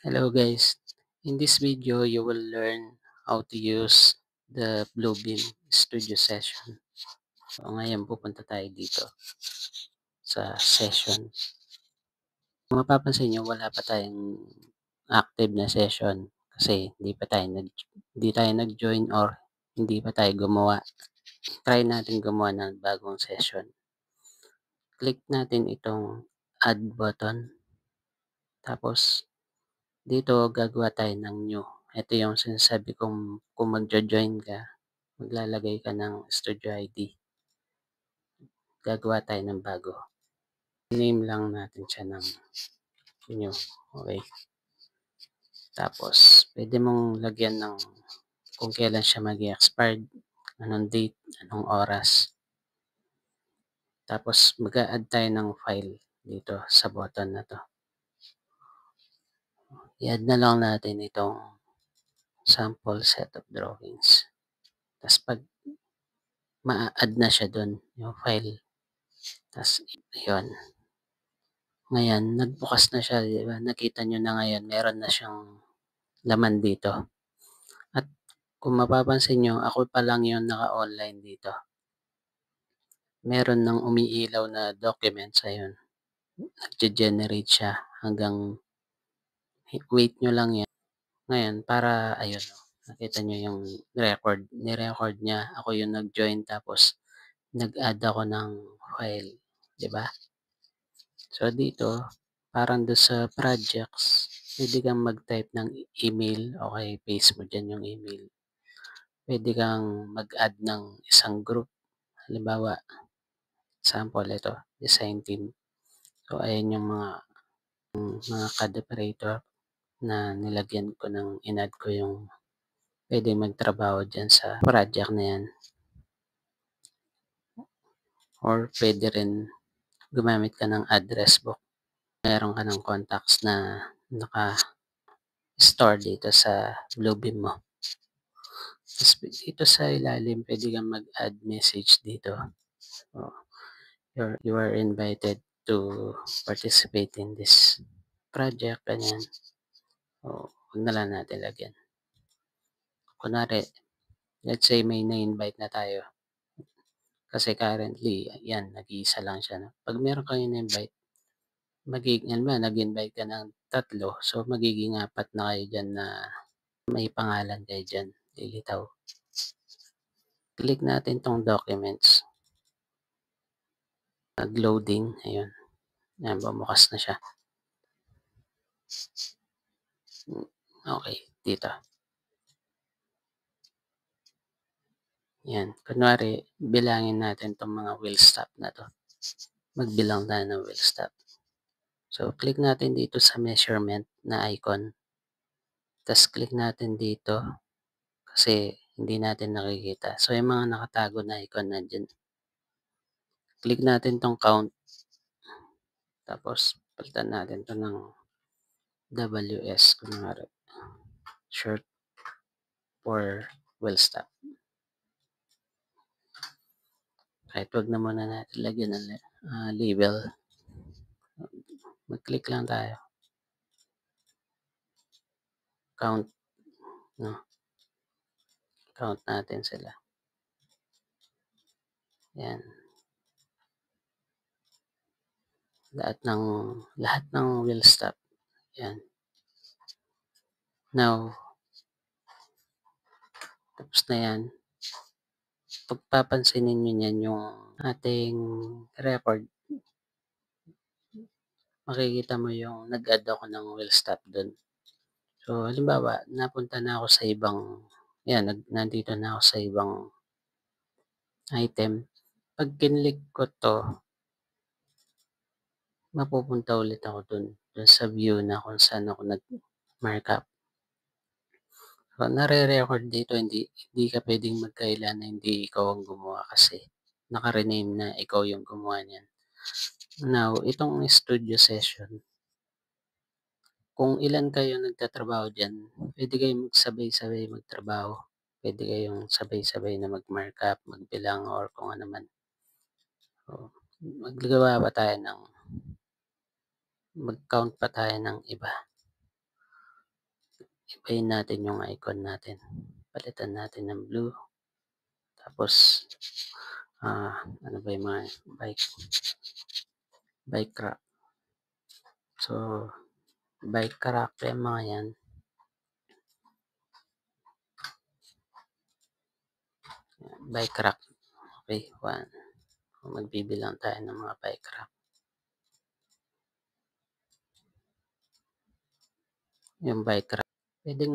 Hello guys, in this video you will learn how to use the Bluebeam Studio Session. So ngayon pupunta tayo dito sa session. Kung mapapansin nyo wala pa tayong active na session kasi hindi tayo nag-join or hindi pa tayo gumawa. Try natin gumawa ng bagong session. Click natin itong add button. Tapos dito gagawa tayo ng new. Ito yung sinasabi kong kung magjo-join ka, maglalagay ka ng studio ID. Gagawa tayo ng bago. Name lang natin siya ng new. Okay. Tapos, pwede mong lagyan ng kung kailan siya mag-expired, anong date, anong oras. Tapos, mag-a-add tayo ng file dito sa button na to. I-add na lang natin itong sample set of drawings. Tapos, pag ma-add na siya dun, yung file. Tapos, yun. Ngayon, nagbukas na siya, di ba? Nakita nyo na ngayon, meron na siyang laman dito. At kung mapapansin nyo, ako pa lang yung naka-online dito. Meron ng umiilaw na documents, ayun. Nag-generate siya hanggang, wait nyo lang yan. Ngayon, para, ayun, nakita nyo yung record. Ni-record niya, ako yung nag-join tapos nag-add ako ng file. Di ba? So, dito, parang doon sa projects, pwede kang mag-type ng email. Okay, paste mo dyan yung email. Pwede kang mag-add ng isang group. Halimbawa, sample ito, design team. So, ayan yung mga CAD operator na nilagyan ko ng in-add ko yung pwede magtrabaho dyan sa project na yan. Or pwede rin gumamit ka ng address book. Meron ka ng contacts na naka-store dito sa Bluebeam mo. Tapos dito sa ilalim, pwede kang mag-add message dito. So, you are invited to participate in this project, ganyan. O, huwag na lang natin lagyan. Kunwari, let's say may na-invite na tayo. Kasi currently, yan, nag-iisa lang siya. No? Pag meron kang in-invite, nag-invite ka ng 3, so magiging 4 na kayo dyan na may pangalan kayo dyan, lilitaw. Click natin tong documents. Nag-loading, ayun. Yan, bumukas na siya. Okay, dito. Yan, kunwari, bilangin natin tong mga wheel stop na to. Magbilang tayo ng wheel stop. So, click natin dito sa measurement na icon. Tapos, click natin dito kasi hindi natin nakikita. So, yung mga nakatago na icon na dyan. Click natin tong count. Tapos, palitan natin to ng WS. Kunwari, short for wheel stop. Kahit wag na muna natin lagyan ng label. Mag-click lang tayo. Count. No? Count natin sila. Yan. Lahat ng wheel stop. Yan. Now, tapos na yan. Pagpapansinin nyo yan yung ating record. Makikita mo yung nag-add ako ng wheel stop dun. So, halimbawa, napunta na ako sa ibang, yan, nandito na ako sa ibang item. Pag kinlik ko to, mapupunta ulit ako dun sa view na kung saan ako nag-markup. So, nare-record dito, hindi ka pwedeng magkaila na hindi ikaw ang gumawa kasi naka-rename na ikaw yung gumawa niyan. Now, itong studio session, kung ilan kayo nagtatrabaho dyan, pwede kayong magsabay-sabay magtrabaho. Pwede kayong sabay-sabay na mag-markup, magbilang, or kung ano man. So, mag-count pa tayo ng iba. ibahin natin yung icon natin. Palitan natin ng blue. Tapos, ano ba yung mga bike rack. So, bike rack yung mga yan. Bike rack. Okay, 1. Magbibilang tayo ng mga bike rack. Yung bike rack. Pwede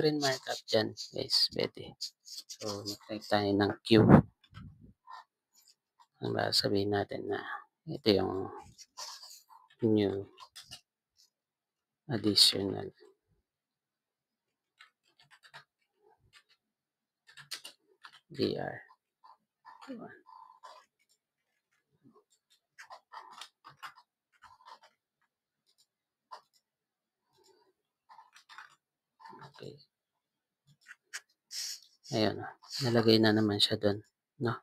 rin markup dyan, guys. Pwede. So, mag-type tayo ng Q. Sabihin natin na ito yung new additional DR. Okay. Ayun, nalagay na naman siya doon, no?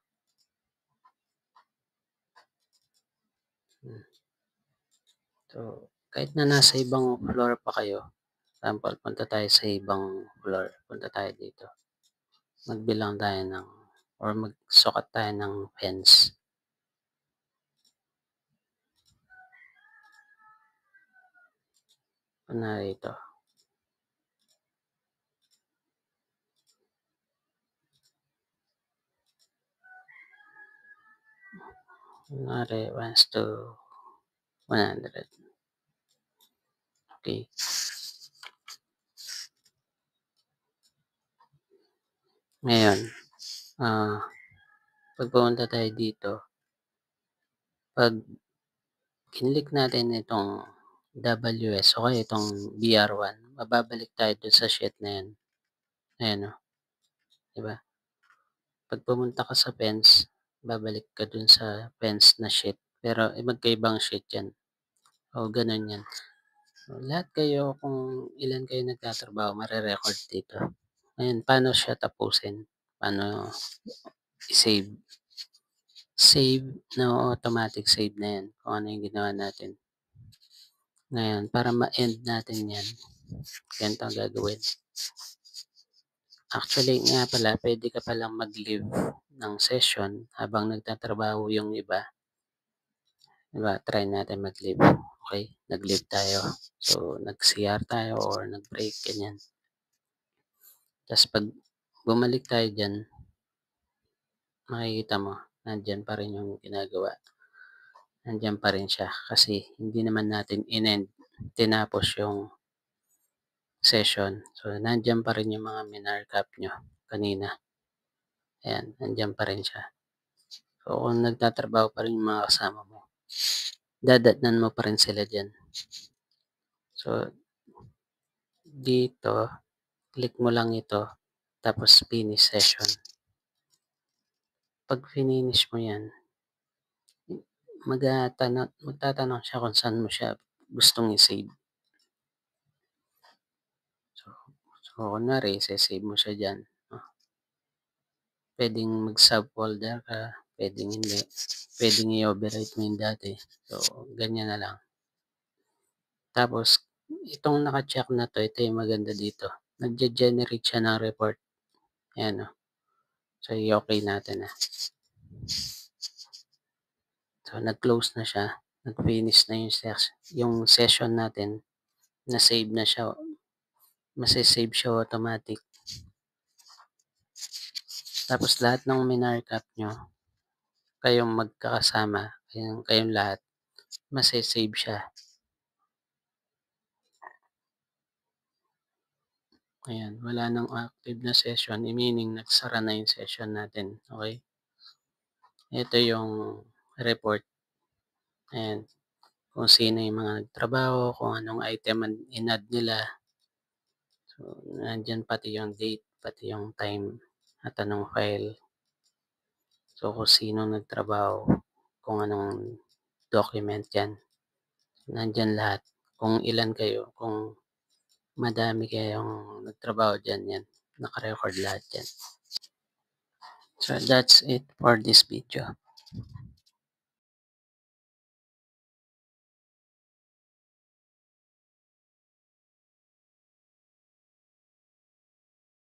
So, kahit na nasa ibang floor pa kayo, example, punta tayo sa ibang floor, punta tayo dito. Magbilang tayo ng, or magsukat tayo ng fence. Kunwari ito. Kunwari, 1:100. Okay. Ngayon, pag pumunta tayo dito, pag kinlik natin itong WS o kaya itong BR1, mababalik tayo doon sa sheet na yan. Ayan o. Diba? Pag pumunta ka sa fence, babalik ka dun sa fence na sheet. Pero magkaibang sheet yan. O ganun yan. So, lahat kayo, kung ilan kayo nagtatrabaho, marirecord dito. Ngayon, paano siya tapusin? Paano i-save? Save na automatic save na yan. Kung ano yung ginawa natin. Ngayon, para ma-end natin yan, ganito ang gagawin. Actually nga pala, pwede ka palang mag-leave ng session habang nagtatrabaho yung iba. Diba? Try natin mag-leave. Okay? Nag-leave tayo. So, nag-CR tayo or nag-break, ganyan. Tapos pag bumalik tayo dyan, makikita mo, nandyan pa rin yung ginagawa. Nandyan pa rin siya kasi hindi naman natin tinapos yung session. So, nandyan pa rin yung mga minarkup nyo kanina. Ayan, nandyan pa rin siya. So, kung nagtatrabaho pa rin yung mga kasama mo, dadatnan mo pa rin sila dyan. So, dito, click mo lang ito, tapos finish session. Pag finish mo yan, magtatanong siya kung saan mo siya gustong i-save. So kunwari, i-save mo siya dyan. Pwedeng mag-subfolder ka, pwedeng hindi. Pwedeng i-overwrite mo yung dati. So, ganyan na lang. Tapos, itong naka-check na to, ito yung maganda dito. Nag-generate siya ng report. Ayan o. So, i-okay natin na. So, nag-close na siya. Nag-finish na yung session natin. Na-save na siya. Masisave siya automatic. Tapos, lahat ng minarkup nyo, kayong magkakasama, kayong lahat, masisave siya. Ayan, wala nang active na session, meaning nagsara na yung session natin. Okay? Ito yung report. Ayan, kung sino yung mga nagtrabaho, kung anong item in-add nila. So, nandyan pati yung date, pati yung time at anong file. So, kung sino nagtrabaho, kung anong document yan. Nandyan lahat. Kung ilan kayo, kung madami kayong nagtrabaho dyan, yan. Naka-record lahat yan. So, that's it for this video.